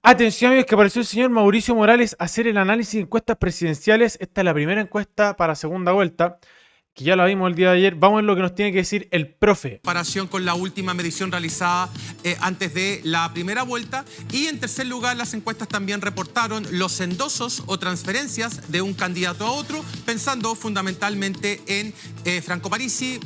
Atención amigos, que apareció el señor Mauricio Morales a hacer el análisis de encuestas presidenciales. Esta es la primera encuesta para segunda vuelta, que ya la vimos el día de ayer. Vamos a ver lo que nos tiene que decir el profe. Comparación con la última medición realizada antes de la primera vuelta. Y en tercer lugar, las encuestas también reportaron los endosos o transferencias de un candidato a otro, pensando fundamentalmente en Franco Parisi,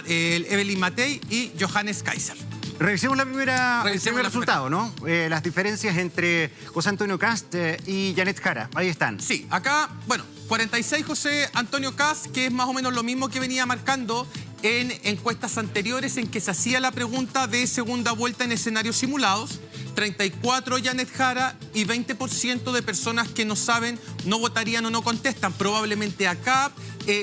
Evelyn Matei y Johannes Kaiser. Revisemos el primer resultado, primera. ¿no? Las diferencias entre José Antonio Kast y Janet Jara. Ahí están. Sí, acá, bueno, 46 José Antonio Kast, que es más o menos lo mismo que venía marcando en encuestas anteriores en que se hacía la pregunta de segunda vuelta en escenarios simulados. 34 Janet Jara y 20% de personas que no saben, no votarían o no contestan. Probablemente acá,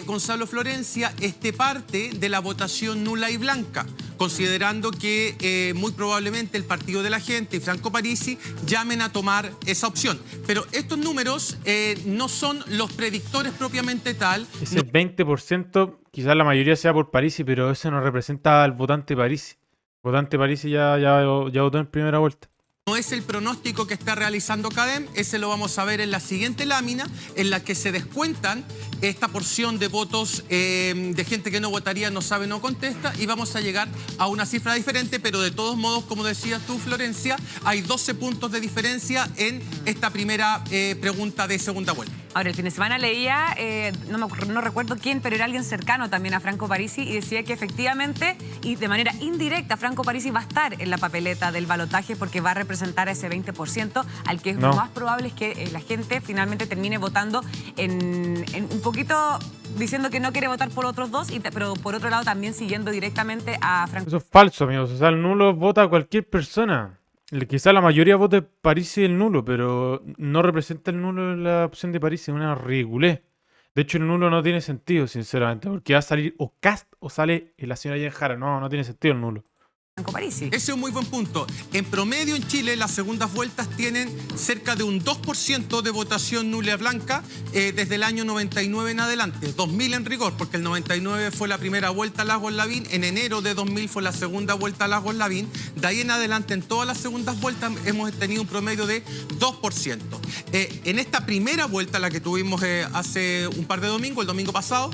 Gonzalo Florencia, parte de la votación nula y blanca, considerando que muy probablemente el Partido de la Gente y Franco Parisi llamen a tomar esa opción. Pero estos números no son los predictores propiamente tal. Ese 20%, quizás la mayoría sea por Parisi, pero eso no representa al votante Parisi. El votante Parisi ya votó en primera vuelta. No es el pronóstico que está realizando CADEM, ese lo vamos a ver en la siguiente lámina, en la que se descuentan esta porción de votos de gente que no votaría, no sabe, no contesta, y vamos a llegar a una cifra diferente, pero de todos modos, como decías tú, Florencia, hay 12 puntos de diferencia en esta primera pregunta de segunda vuelta. Ahora, el fin de semana leía, no recuerdo quién, pero era alguien cercano también a Franco Parisi y decía que efectivamente y de manera indirecta Franco Parisi va a estar en la papeleta del balotaje porque va a representar a ese 20% al que lo más probable es que la gente finalmente termine votando en un poquito diciendo que no quiere votar por otros dos, pero por otro lado también siguiendo directamente a Franco. Eso es falso, amigos. O sea, el nulo vota cualquier persona. Quizá la mayoría vote Parisi el nulo, pero no representa el nulo la opción de Parisi, es una ridiculez. De hecho, el nulo no tiene sentido, sinceramente, porque va a salir o Kast o sale la señora Janet Jara. No tiene sentido el nulo. Franco Parisi. Ese es un muy buen punto. En promedio en Chile las segundas vueltas tienen cerca de un 2% de votación nula blanca desde el año 99 en adelante. 2000 en rigor, porque el 99 fue la primera vuelta a Lagos-Lavín, en enero de 2000 fue la segunda vuelta a Lagos-Lavín. De ahí en adelante en todas las segundas vueltas hemos tenido un promedio de 2%. En esta primera vuelta, la que tuvimos hace un par de domingos, el domingo pasado,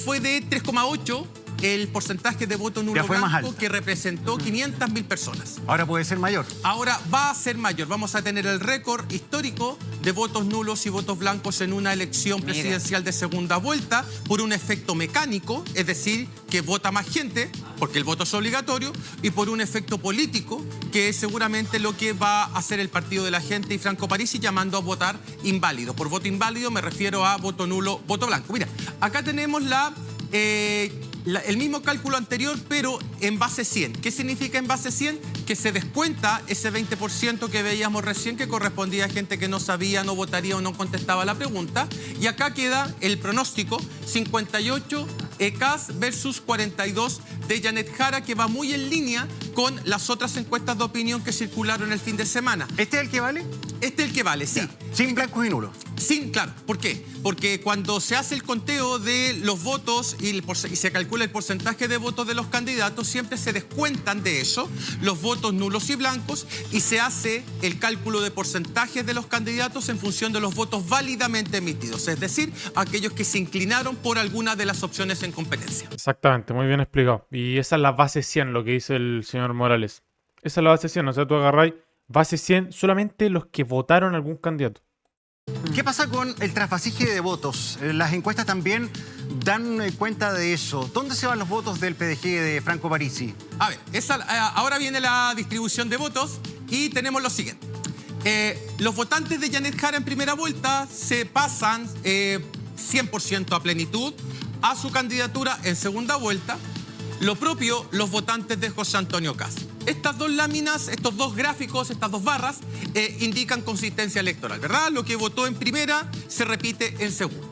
fue de 3,8%. El porcentaje de voto nulo blanco que representó 500.000 personas. Ahora puede ser mayor. Ahora va a ser mayor. Vamos a tener el récord histórico de votos nulos y votos blancos en una elección presidencial de segunda vuelta por un efecto mecánico, es decir, que vota más gente, porque el voto es obligatorio, y por un efecto político, que es seguramente lo que va a hacer el Partido de la Gente y Franco Parisi llamando a votar inválido. Por voto inválido me refiero a voto nulo, voto blanco. Mira, acá tenemos el mismo cálculo anterior, pero en base 100. ¿Qué significa en base 100? Que se descuenta ese 20% que veíamos recién, que correspondía a gente que no sabía, no votaría o no contestaba la pregunta. Y acá queda el pronóstico, 58 Kast versus 42 de Janet Jara, que va muy en línea con las otras encuestas de opinión que circularon el fin de semana. ¿Este es el que vale? Este es el que vale, sí. Sin blancos y nulos. Sí, claro. ¿Por qué? Porque cuando se hace el conteo de los votos y se calcula el porcentaje de votos de los candidatos, siempre se descuentan de eso los votos nulos y blancos y se hace el cálculo de porcentajes de los candidatos en función de los votos válidamente emitidos, es decir, aquellos que se inclinaron por alguna de las opciones en competencia. Exactamente, muy bien explicado. Y esa es la base 100, lo que dice el señor Morales. Esa es la base 100, o sea, tú agarráis base 100 solamente los que votaron a algún candidato. ¿Qué pasa con el trasvasije de votos? Las encuestas también dan cuenta de eso. ¿Dónde se van los votos del PDG de Franco Parisi? A ver, ahora viene la distribución de votos y tenemos lo siguiente. Los votantes de Janet Jara en primera vuelta se pasan 100% a plenitud a su candidatura en segunda vuelta. Lo propio los votantes de José Antonio Kast. Estas dos láminas, estos dos gráficos, estas dos barras, indican consistencia electoral, ¿verdad? Lo que votó en primera se repite en segunda.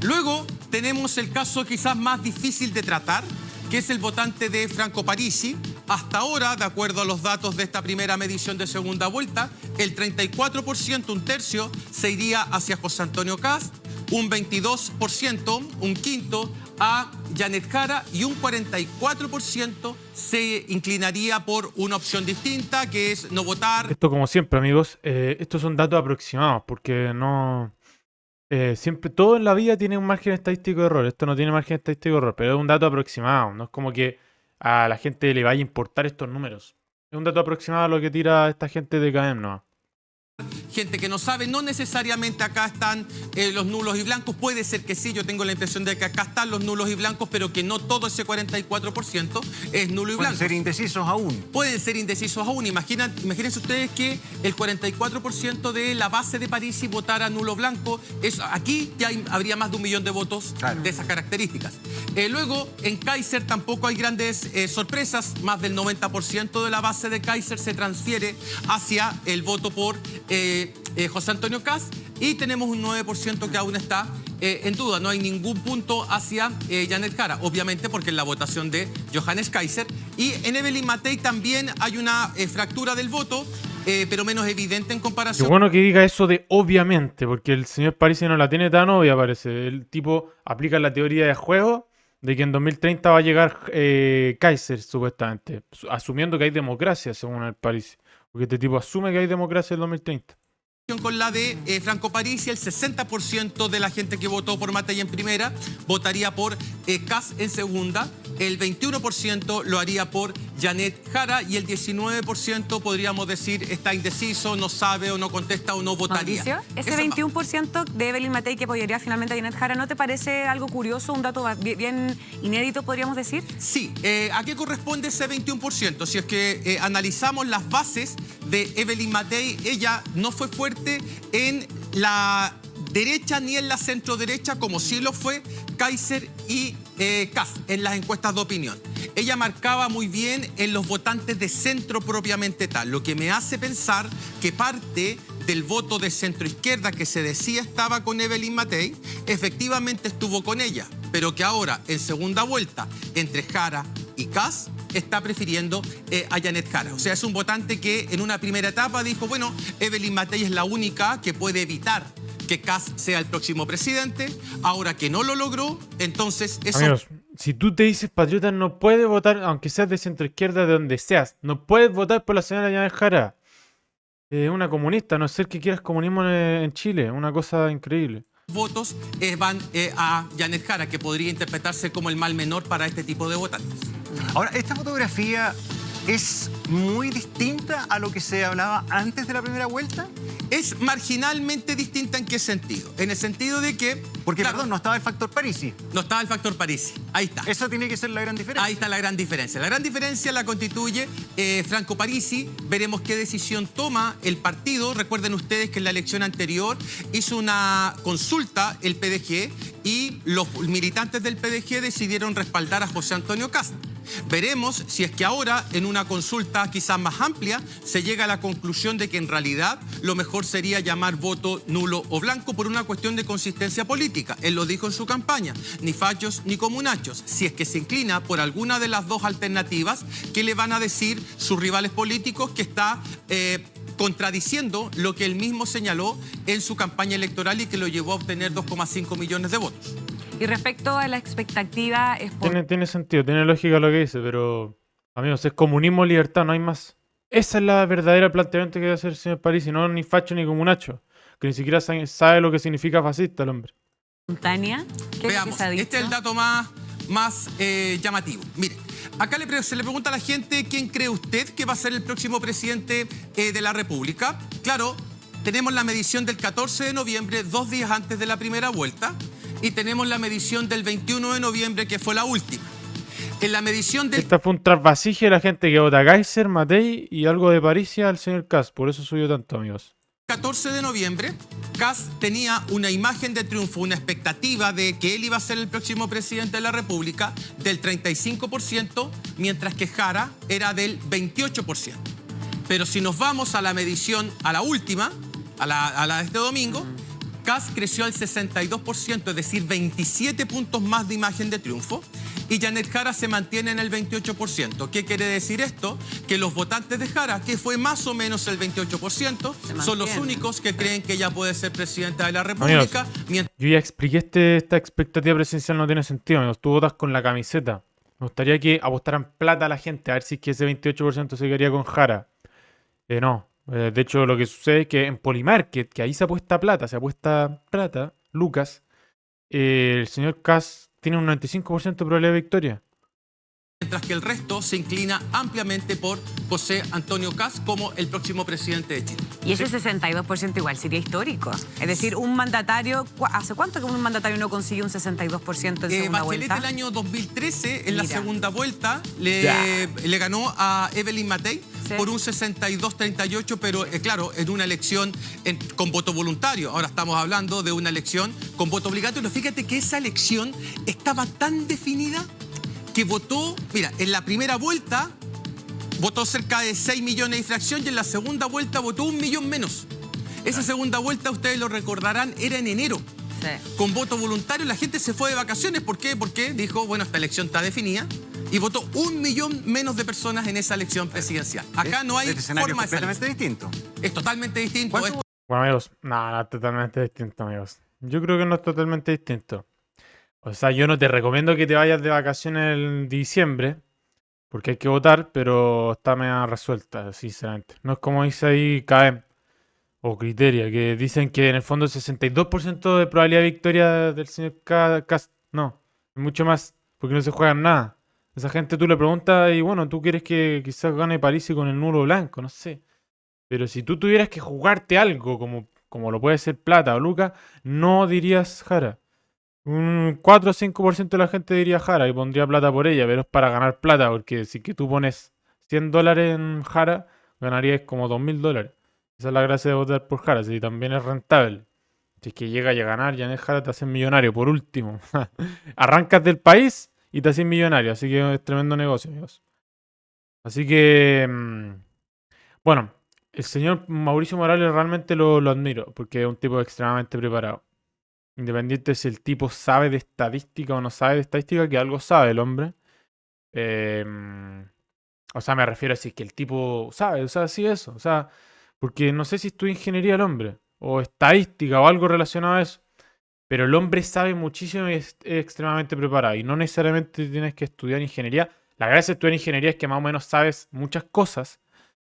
Luego tenemos el caso quizás más difícil de tratar, que es el votante de Franco Parisi. Hasta ahora, de acuerdo a los datos de esta primera medición de segunda vuelta, el 34%, un tercio, se iría hacia José Antonio Kast, un 22%, un quinto, a Janet Jara y un 44% se inclinaría por una opción distinta, que es no votar. Esto como siempre, amigos, estos son datos aproximados, porque no... siempre, todo en la vida tiene un margen estadístico de error. Esto no tiene margen estadístico de error, pero es un dato aproximado. No es como que a la gente le vaya a importar estos números. Es un dato aproximado a lo que tira esta gente de KM, ¿no? Gente que no sabe, no necesariamente acá están los nulos y blancos, puede ser que sí, yo tengo la impresión de que acá están los nulos y blancos, pero que no todo ese 44% es nulo y Pueden blanco. ser indecisos aún. Pueden ser indecisos aún. Imagínense ustedes que el 44% de la base de Parisi votara nulo blanco. Aquí ya habría más de 1 millón de votos de esas características. Luego, en Kaiser tampoco hay grandes sorpresas. Más del 90% de la base de Kaiser se transfiere hacia el voto por José Antonio Kast, y tenemos un 9% que aún está en duda. No hay ningún punto hacia Janet Jara, obviamente porque es la votación de Johannes Kaiser. Y en Evelyn Matei también hay una fractura del voto, pero menos evidente en Qué comparación. bueno que diga eso de obviamente, porque el señor Parisi no la tiene tan obvia, parece. El tipo aplica la teoría de juego de que en 2030 va a llegar Kaiser, supuestamente, asumiendo que hay democracia, según el Parisi. Porque este tipo asume que hay democracia en 2030. Con la de Franco Parisi, el 60% de la gente que votó por Matei en primera votaría por Kast en segunda, el 21% lo haría por Janet Jara y el 19% podríamos decir está indeciso, no sabe o no contesta o no votaría. Mauricio, ese 21% de Evelyn Matei que apoyaría finalmente a Janet Jara, ¿no te parece algo curioso, un dato bien inédito, podríamos decir? Sí, ¿a qué corresponde ese 21%? Si es que analizamos las bases de Evelyn Matei, ella no fue fuerte en la derecha ni en la centro derecha, como sí lo fue Kaiser y Kast en las encuestas de opinión. Ella marcaba muy bien en los votantes de centro propiamente tal, lo que me hace pensar que parte del voto de centro izquierda que se decía estaba con Evelyn Matei, efectivamente estuvo con ella, pero que ahora en segunda vuelta entre Jara y Kast está prefiriendo a Janet Jara. O sea, es un votante que en una primera etapa dijo, bueno, Evelyn Matei es la única que puede evitar que Kast sea el próximo presidente. Ahora que no lo logró, entonces eso... Amigos, si tú te dices patriota, no puedes votar, aunque seas de centro izquierda, de donde seas. No puedes votar por la señora Janet Jara. Es una comunista, a no ser que quieras comunismo en Chile. Una cosa increíble. votos van a Janet Jara, que podría interpretarse como el mal menor para este tipo de votantes. Ahora, esta fotografía es muy distinta a lo que se hablaba antes de la primera vuelta. Es marginalmente distinta. ¿En qué sentido? En el sentido de que... Porque, claro, perdón, no estaba el factor Parisi. no estaba el factor Parisi. Ahí está. Esa tiene que ser la gran diferencia. Ahí está la gran diferencia. La gran diferencia la constituye Franco Parisi. Veremos qué decisión toma el partido. Recuerden ustedes que en la elección anterior hizo una consulta el PDG y los militantes del PDG decidieron respaldar a José Antonio Kast. Veremos si es que ahora, en una consulta quizás más amplia, se llega a la conclusión de que en realidad lo mejor sería llamar voto nulo o blanco por una cuestión de consistencia política. Él lo dijo en su campaña, ni fachos ni comunachos. Si es que se inclina por alguna de las dos alternativas, ¿qué le van a decir sus rivales políticos que está contradiciendo lo que él mismo señaló en su campaña electoral y que lo llevó a obtener 2,5 millones de votos? Y respecto a la expectativa... Tiene sentido, tiene lógica lo que dice, pero, amigos, es comunismo, libertad, no hay más. Esa es la verdadera planteamiento que debe hacer el señor Parisi, no ni facho ni comunacho, que ni siquiera sabe lo que significa fascista el hombre. Espontánea. ¿Qué Veamos, se ha dicho? este es el dato más llamativo. Mire, acá se le pregunta a la gente quién cree usted que va a ser el próximo presidente de la República. Claro, tenemos la medición del 14 de noviembre, 2 días antes de la primera vuelta, y tenemos la medición del 21 de noviembre, que fue la última. En la medición del... Esta fue un trasvasije de la gente que vota a Kaiser, Matei y algo de Parisi al señor Kast, por eso subió tanto, amigos. 14 de noviembre, Kast tenía una imagen de triunfo, una expectativa de que él iba a ser el próximo presidente de la República del 35%, mientras que Jara era del 28%. Pero si nos vamos a la medición, a la última, a la de este domingo, Kast creció al 62%, es decir, 27 puntos más de imagen de triunfo, y Janet Jara se mantiene en el 28%. ¿Qué quiere decir esto? Que los votantes de Jara, que fue más o menos el 28%, son los únicos que creen que ella puede ser presidenta de la República. Yo ya expliqué esta expectativa presidencial no tiene sentido, amigos. Tú votas con la camiseta. Me gustaría que apostaran plata a la gente, a ver si es que ese 28% se quedaría con Jara. No. De hecho, lo que sucede es que en Polymarket, que ahí se apuesta plata, Lucas, el señor Kast tiene un 95% de probabilidad de victoria. Mientras que el resto se inclina ampliamente por José Antonio Kast como el próximo presidente de Chile. Y ese 62% igual sería histórico. Es decir, un mandatario... ¿Hace cuánto que un mandatario no consigue un 62% en segunda Bachelet vuelta? el año 2013, en la Mira. segunda vuelta, le ganó a Evelyn Matei Sí. por un 62-38, pero claro, en una elección con voto voluntario. Ahora estamos hablando de una elección con voto obligatorio. Fíjate que esa elección estaba tan definida que votó, mira, en la primera vuelta votó cerca de 6 millones y fracción, y en la segunda vuelta votó 1 millón menos. Esa segunda vuelta, ustedes lo recordarán, era en enero. Sí. Con voto voluntario la gente se fue de vacaciones. ¿Por qué? Porque dijo, bueno, esta elección está definida, y votó 1 millón menos de personas en esa elección presidencial. Acá no hay Este escenario forma de salir. completamente distinto. Es totalmente distinto. ¿Cuánto Esto Bueno, amigos, no es totalmente distinto, amigos. Yo creo que no es totalmente distinto. O sea, yo no te recomiendo que te vayas de vacaciones en diciembre, porque hay que votar, pero está medio resuelta, sinceramente. No es como dice ahí KM o Criteria, que dicen que en el fondo el 62% de probabilidad de victoria del señor Kast. No, es mucho más, porque no se juega en nada. Esa gente tú le preguntas y bueno, tú quieres que quizás gane París con el nulo blanco, no sé. Pero si tú tuvieras que jugarte algo como lo puede ser Plata o Luca, no dirías Jara. Un 4 o 5% de la gente diría Jara y pondría plata por ella, pero es para ganar plata, porque si que tú pones $100 en Jara, ganarías como $2.000. Esa es la gracia de votar por Jara, si también es rentable. Si es que llega a ganar, ya en Jara te haces millonario, por último. Arrancas del país y te haces millonario, así que es tremendo negocio, amigos. Así que, bueno, el señor Mauricio Morales realmente lo admiro, porque es un tipo extremadamente preparado. Independiente si el tipo sabe de estadística o no sabe de estadística, que algo sabe el hombre. O sea, me refiero a si es que el tipo sabe, o sea, sí eso. O sea, porque no sé si estudia ingeniería el hombre, o estadística o algo relacionado a eso. Pero el hombre sabe muchísimo y es extremadamente preparado. Y no necesariamente tienes que estudiar ingeniería. La gracia de estudiar ingeniería es que más o menos sabes muchas cosas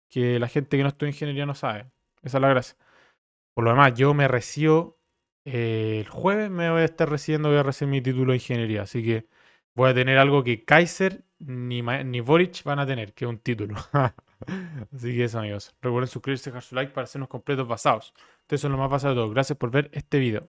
que la gente que no estudia ingeniería no sabe. Esa es la gracia. Por lo demás, yo me recibo el jueves, me voy a estar recibiendo, voy a recibir mi título de ingeniería. Así que voy a tener algo que Kaiser ni Boric van a tener, que es un título. Así que eso, amigos. Recuerden suscribirse, dejar su like para hacernos completos basados. Ustedes son lo más basado de todo. Gracias por ver este video.